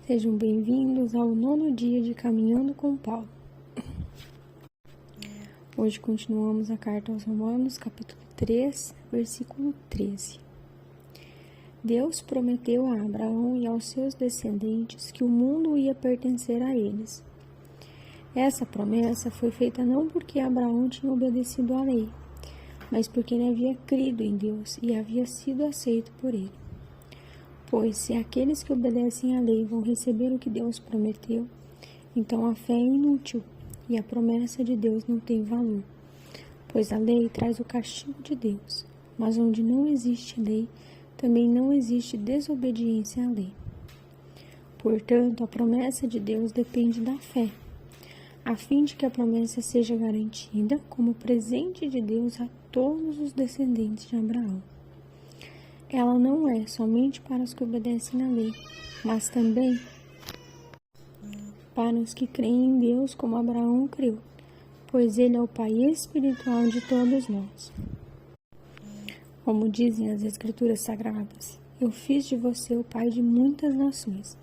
Sejam bem-vindos ao 9º dia de Caminhando com Paulo. Hoje continuamos a carta aos Romanos, capítulo 3, versículo 13. Deus prometeu a Abraão e aos seus descendentes que o mundo ia pertencer a eles. Essa promessa foi feita não porque Abraão tinha obedecido à lei, mas porque ele havia crido em Deus e havia sido aceito por ele. Pois se aqueles que obedecem à lei vão receber o que Deus prometeu, então a fé é inútil e a promessa de Deus não tem valor. Pois a lei traz o castigo de Deus, mas onde não existe lei, também não existe desobediência à lei. Portanto, a promessa de Deus depende da fé, a fim de que a promessa seja garantida como presente de Deus a todos os descendentes de Abraão. Ela não é somente para os que obedecem à lei, mas também para os que creem em Deus como Abraão creu, pois ele é o Pai espiritual de todos nós. Como dizem as Escrituras Sagradas, eu fiz de você o pai de muitas nações.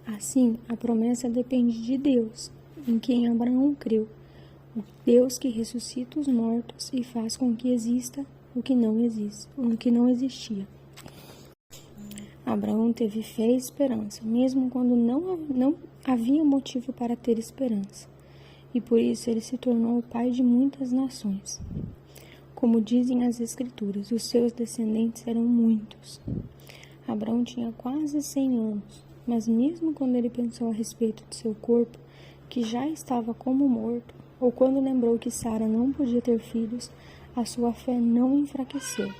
Assim, a promessa depende de Deus, em quem Abraão creu, o Deus que ressuscita os mortos e faz com que exista o que não existia. Abraão teve fé e esperança, mesmo quando não havia motivo para ter esperança, e por isso ele se tornou o pai de muitas nações. Como dizem as Escrituras, os seus descendentes eram muitos. Abraão tinha quase 100 anos, mas mesmo quando ele pensou a respeito de seu corpo, que já estava como morto, ou quando lembrou que Sara não podia ter filhos, a sua fé não enfraqueceu.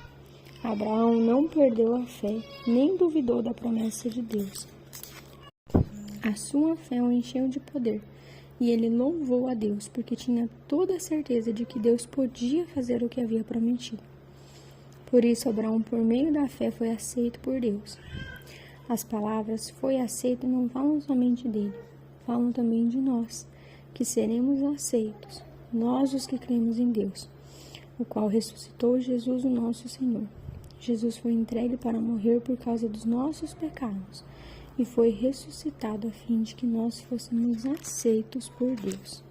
Abraão não perdeu a fé, nem duvidou da promessa de Deus. A sua fé o encheu de poder, e ele louvou a Deus, porque tinha toda a certeza de que Deus podia fazer o que havia prometido. Por isso, Abraão, por meio da fé, foi aceito por Deus. As palavras "foi aceito" não falam somente dele, falam também de nós, que seremos aceitos, nós os que cremos em Deus, o qual ressuscitou Jesus, o nosso Senhor. Jesus foi entregue para morrer por causa dos nossos pecados e foi ressuscitado a fim de que nós fôssemos aceitos por Deus.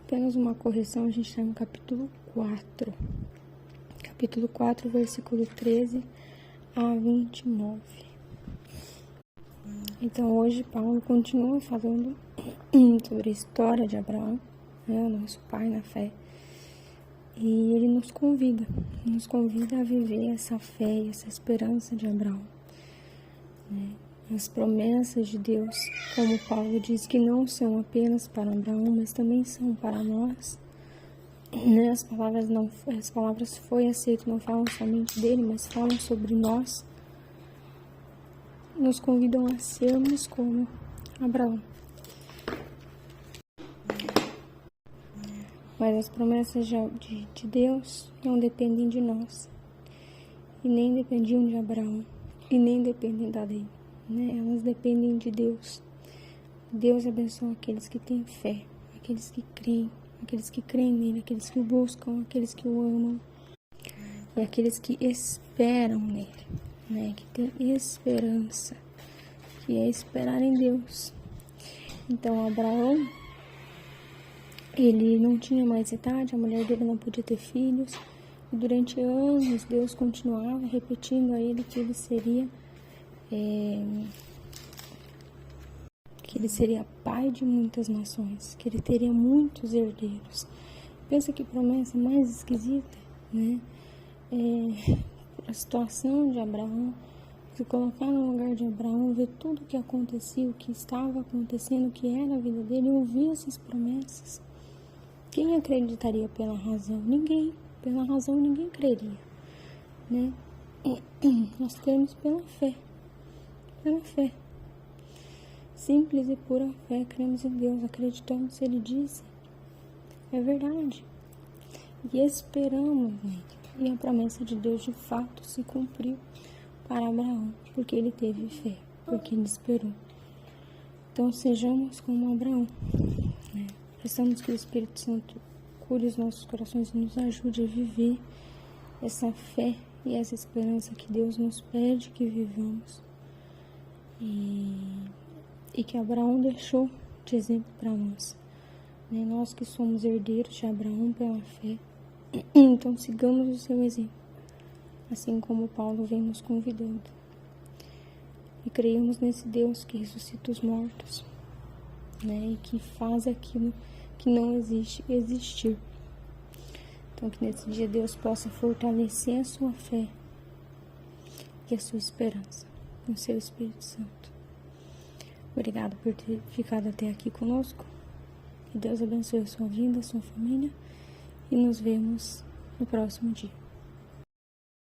Apenas uma correção, a gente está no capítulo 4. Capítulo 4, versículo 13 a 29. Então, hoje Paulo continua falando sobre a história de Abraão, o nosso pai na fé. E ele nos convida a viver essa fé e essa esperança de Abraão. As promessas de Deus, como Paulo diz, que não são apenas para Abraão, mas também são para nós. As palavras "foi aceito" não falam somente dele, mas falam sobre nós. Nos convidam a sermos como Abraão. Mas as promessas de Deus não dependem de nós, e nem dependiam de Abraão, e nem dependem da lei, Elas dependem de Deus. Deus abençoa aqueles que têm fé, aqueles que creem nele, aqueles que o buscam, aqueles que o amam, e aqueles que esperam nele, que têm esperança, que é esperar em Deus. Então, Abraão, ele não tinha mais idade, a mulher dele não podia ter filhos, e durante anos Deus continuava repetindo a ele que ele seria pai de muitas nações, que ele teria muitos herdeiros. Pensa que promessa mais esquisita, A situação de Abraão, se colocar no lugar de Abraão, ver tudo o que acontecia, o que estava acontecendo, o que era a vida dele, ouvir essas promessas. Quem acreditaria pela razão? Ninguém. Pela razão ninguém creria, Nós cremos pela fé. Pela fé. Simples e pura fé, cremos em Deus, acreditamos se Ele disse. É verdade. E esperamos nele. E a promessa de Deus de fato se cumpriu para Abraão, porque ele teve fé, porque ele esperou. Então sejamos como Abraão, Precisamos que o Espírito Santo cure os nossos corações e nos ajude a viver essa fé e essa esperança que Deus nos pede que vivamos. e que Abraão deixou de exemplo para nós. Né? Nós que somos herdeiros de Abraão pela fé, então sigamos o seu exemplo, assim como Paulo vem nos convidando. E creiamos nesse Deus que ressuscita os mortos, né? E que faz aquilo que não existe existir. Então que nesse dia Deus possa fortalecer a sua fé e a sua esperança no seu Espírito Santo. Obrigado por ter ficado até aqui conosco. Que Deus abençoe a sua vida, a sua família. E nos vemos no próximo dia.